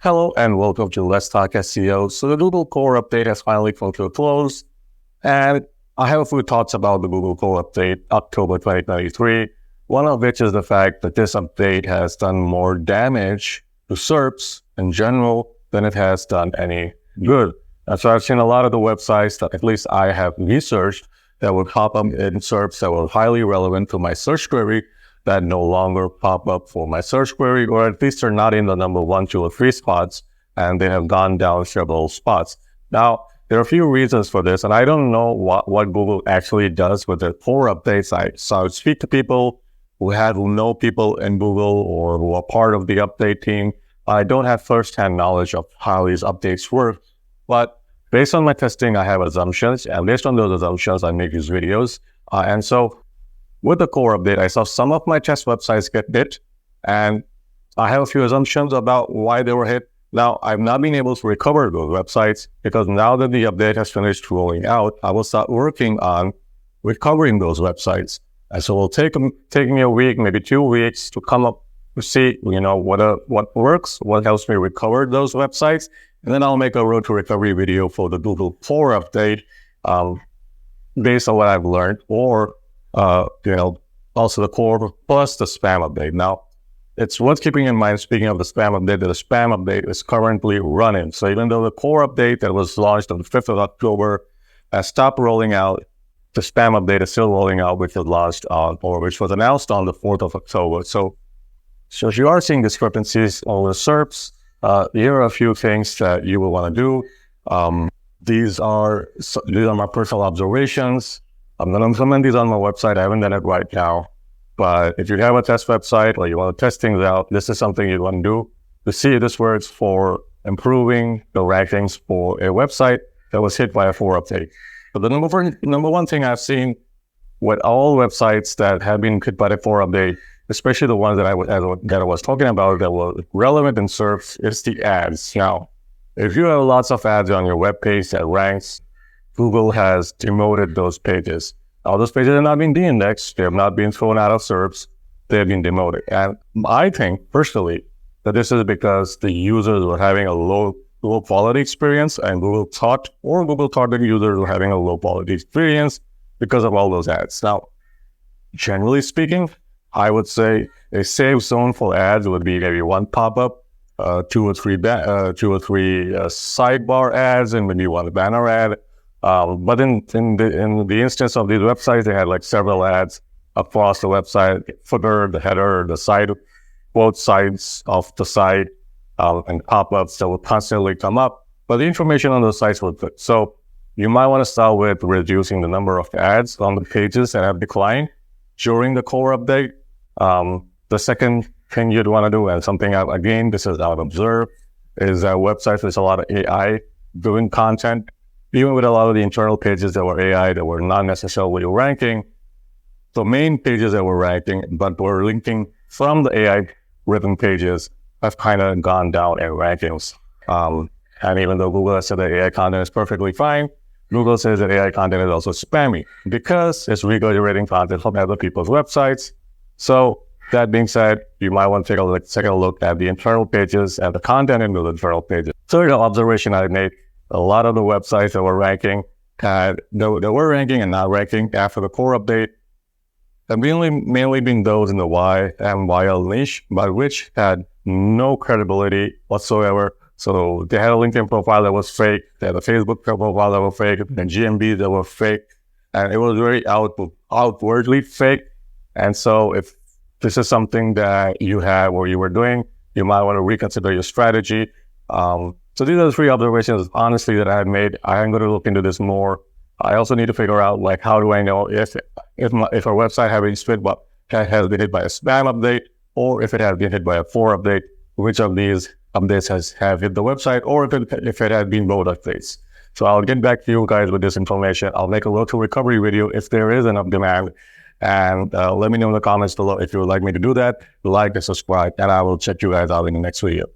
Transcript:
Hello and welcome to Let's Talk SEO. So the Google Core update has finally come to a close, and I have a few thoughts about the Google Core update, October 2023. One of which is the fact that this update has done more damage to SERPs in general than it has done any good. And so I've seen a lot of the websites that at least I have researched that would pop up in SERPs that were highly relevant to my search query that no longer pop up for my search query, or at least they're not in the number 1, 2, or 3 spots, and they have gone down several spots. Now, there are a few reasons for this, and I don't know what Google actually does with their core updates. I would speak to people who know people in Google or who are part of the update team. I don't have first-hand knowledge of how these updates work, but based on my testing, I have assumptions, and based on those assumptions, I make these videos. And so with the core update, I saw some of my test websites get hit, and I have a few assumptions about why they were hit. Now, I've not been able to recover those websites because now that the update has finished rolling out, I will start working on recovering those websites. And so it'll take me a week, maybe 2 weeks to come up to see, what works, what helps me recover those websites. And then I'll make a road to recovery video for the Google Core update based on what I've learned, or also the core plus the spam update. Now, it's worth keeping in mind, speaking of the spam update, that the spam update is currently running. So even though the core update that was launched on the 5th of October has stopped rolling out, the spam update is still rolling out, which was announced on the 4th of October. So if you are seeing discrepancies on the SERPs, here are a few things that you will want to do. These are my personal observations. I'm going to implement these on my website. I haven't done it right now. But if you have a test website or you want to test things out, this is something you want to do to see if this works for improving the rankings for a website that was hit by a core update. But the number one thing I've seen with all websites that have been hit by the core update, especially the ones that I was talking about that were relevant in SERPs, is the ads. Now, if you have lots of ads on your web page that ranks, Google has demoted those pages. Now, those pages have not been de-indexed. They have not been thrown out of SERPs. They have been demoted. And I think, personally, that this is because the users were having a low quality experience, and Google thought the users were having a low quality experience because of all those ads. Now, generally speaking, I would say a safe zone for ads would be maybe one pop-up, 2 or 3 sidebar ads, and maybe one banner ad. But in the instance of these websites, they had like several ads across the website, footer, the header, the side, both sides of the site, and pop-ups that would constantly come up. But the information on those sites was good. So you might want to start with reducing the number of ads on the pages that have declined during the core update. The second thing you'd want to do, and something this is I've observed, is that websites with a lot of AI doing content. Even with a lot of the internal pages that were AI that were not necessarily ranking, the main pages that were ranking but were linking from the AI-written pages have kind of gone down in rankings. And even though Google has said that AI content is perfectly fine, Google says that AI content is also spammy because it's regurgitating content from other people's websites. So that being said, you might want to take a second look at the internal pages and the content in those internal pages. Third observation I made, a lot of the websites that were ranking that were ranking and not ranking after the core update have mainly been those in the YMYL niche, but which had no credibility whatsoever. So they had a LinkedIn profile that was fake, they had a Facebook profile that was fake, and GMB that were fake, and it was very outwardly fake. And so if this is something that you have or you were doing, you might want to reconsider your strategy. So these are the 3 observations, honestly, that I had made. I am going to look into this more. I also need to figure out, how do I know if a website has been hit by a spam update, or if it has been hit by a core update, which of these updates have hit the website, or if it has been both updates. So I'll get back to you guys with this information. I'll make a road to recovery video if there is enough demand. And let me know in the comments below if you would like me to do that. Like and subscribe, and I will check you guys out in the next video.